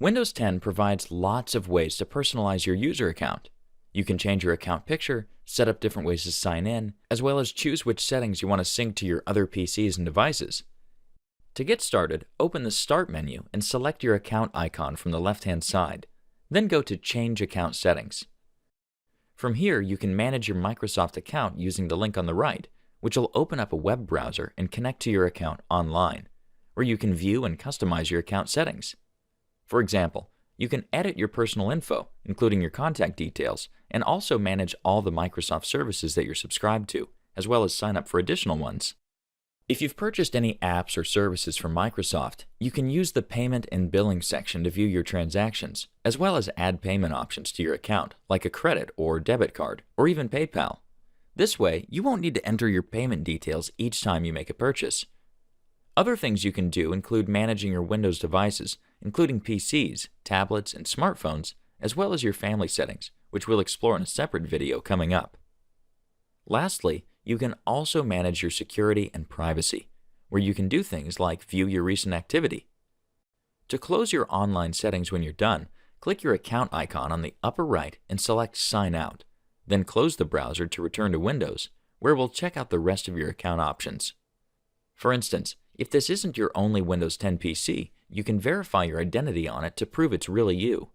Windows 10 provides lots of ways to personalize your user account. You can change your account picture, set up different ways to sign in, as well as choose which settings you want to sync to your other PCs and devices. To get started, open the Start menu and select your account icon from the left-hand side. Then go to Change Account Settings. From here, you can manage your Microsoft account using the link on the right, which will open up a web browser and connect to your account online, where you can view and customize your account settings. For example, you can edit your personal info, including your contact details, and also manage all the Microsoft services that you're subscribed to, as well as sign up for additional ones. If you've purchased any apps or services from Microsoft, you can use the Payment and Billing section to view your transactions, as well as add payment options to your account, like a credit or debit card, or even PayPal. This way, you won't need to enter your payment details each time you make a purchase. Other things you can do include managing your Windows devices, including PCs, tablets, and smartphones, as well as your family settings, which we'll explore in a separate video coming up. Lastly, you can also manage your security and privacy, where you can do things like view your recent activity. To close your online settings when you're done, click your account icon on the upper right and select Sign Out. Then close the browser to return to Windows, where we'll check out the rest of your account options. For instance, if this isn't your only Windows 10 PC, you can verify your identity on it to prove it's really you.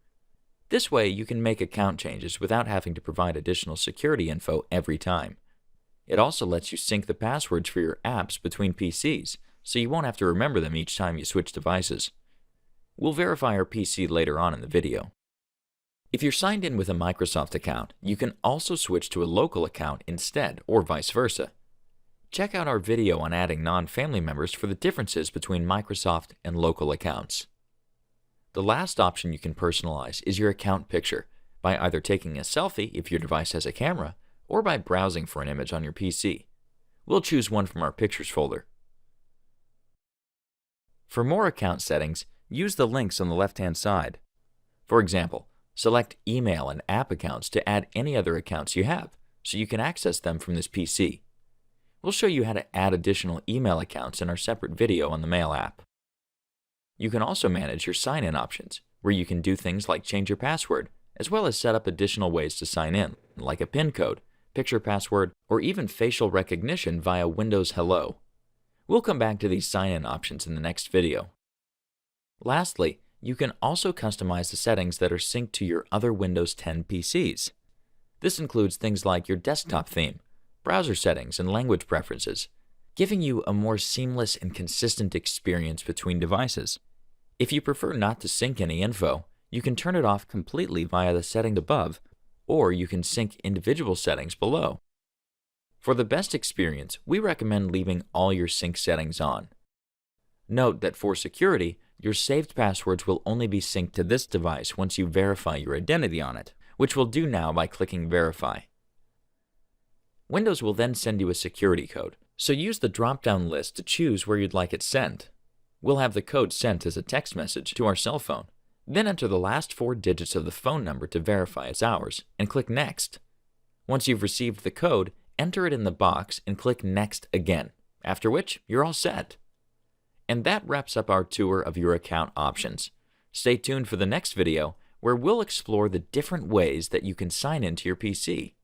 This way, you can make account changes without having to provide additional security info every time. It also lets you sync the passwords for your apps between PCs, so you won't have to remember them each time you switch devices. We'll verify our PC later on in the video. If you're signed in with a Microsoft account, you can also switch to a local account instead, or vice versa. Check out our video on adding non-family members for the differences between Microsoft and local accounts. The last option you can personalize is your account picture, by either taking a selfie if your device has a camera, or by browsing for an image on your PC. We'll choose one from our Pictures folder. For more account settings, use the links on the left-hand side. For example, select Email and App accounts to add any other accounts you have, so you can access them from this PC. We'll show you how to add additional email accounts in our separate video on the Mail app. You can also manage your sign-in options, where you can do things like change your password, as well as set up additional ways to sign in, like a PIN code, picture password, or even facial recognition via Windows Hello. We'll come back to these sign-in options in the next video. Lastly, you can also customize the settings that are synced to your other Windows 10 PCs. This includes things like your desktop theme, browser settings, and language preferences, giving you a more seamless and consistent experience between devices. If you prefer not to sync any info, you can turn it off completely via the setting above, or you can sync individual settings below. For the best experience, we recommend leaving all your sync settings on. Note that for security, your saved passwords will only be synced to this device once you verify your identity on it, which we'll do now by clicking Verify. Windows will then send you a security code, so use the drop-down list to choose where you'd like it sent. We'll have the code sent as a text message to our cell phone. Then enter the last 4 digits of the phone number to verify it's ours, and click Next. Once you've received the code, enter it in the box and click Next again, after which you're all set. And that wraps up our tour of your account options. Stay tuned for the next video, where we'll explore the different ways that you can sign into your PC.